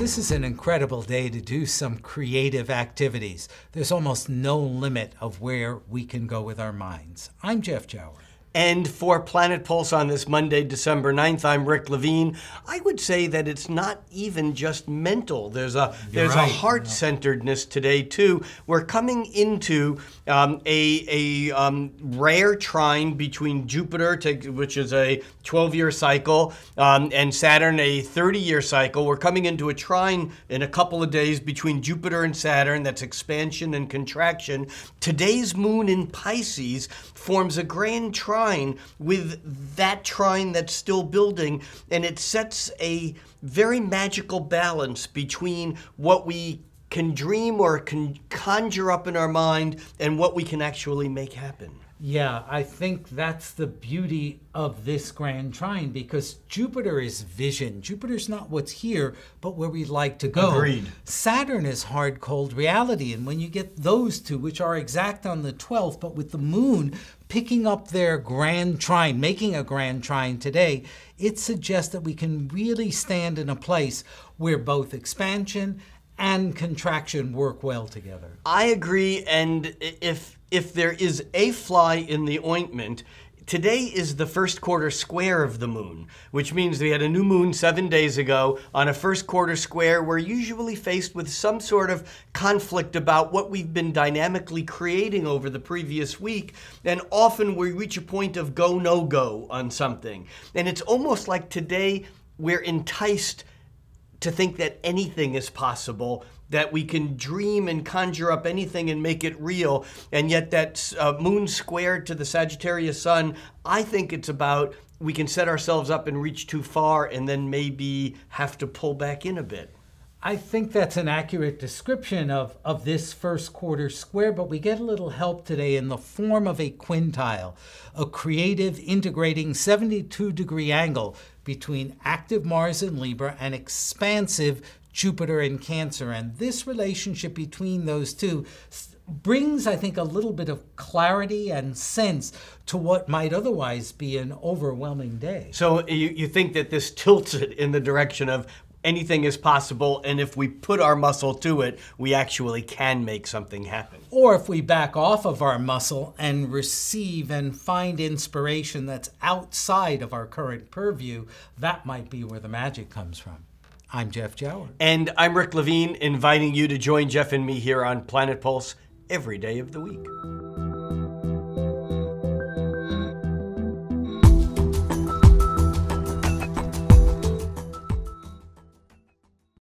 This is an incredible day to do some creative activities. There's almost no limit of where we can go with our minds. I'm Jeff Jower. And for Planet Pulse on this Monday, December 9th, I'm Rick Levine. I would say that it's not even just mental. There's a heart-centeredness today, too. We're coming into a rare trine between Jupiter, which is a 12-year cycle, and Saturn, a 30-year cycle. We're coming into a trine in a couple of days between Jupiter and Saturn. That's expansion and contraction. Today's moon in Pisces forms a grand trine with that trine that's still building, and it sets a very magical balance between what we can dream or can conjure up in our mind and what we can actually make happen. Yeah, I think that's the beauty of this grand trine, because Jupiter is vision. Jupiter's not what's here, but where we'd like to go. Agreed. Saturn is hard, cold reality. And when you get those two, which are exact on the 12th, but with the moon picking up their grand trine, making a grand trine today, it suggests that we can really stand in a place where both expansion and contraction work well together. I agree, and if there is a fly in the ointment, today is the first quarter square of the moon, which means we had a new moon 7 days ago. On a first quarter square, we're usually faced with some sort of conflict about what we've been dynamically creating over the previous week, and often we reach a point of go, no go on something. And it's almost like today we're enticed to think that anything is possible, that we can dream and conjure up anything and make it real. And yet that moon squared to the Sagittarius sun, I think it's about we can set ourselves up and reach too far and then maybe have to pull back in a bit. I think that's an accurate description of this first quarter square, but we get a little help today in the form of a quintile, a creative, integrating 72-degree angle between active Mars in Libra and expansive Jupiter in Cancer. And this relationship between those two brings, I think, a little bit of clarity and sense to what might otherwise be an overwhelming day. So you think that this tilts it in the direction of anything is possible, and if we put our muscle to it, we actually can make something happen. Or if we back off of our muscle and receive and find inspiration that's outside of our current purview, that might be where the magic comes from. I'm Jeff Jower. And I'm Rick Levine, inviting you to join Jeff and me here on Planet Pulse every day of the week.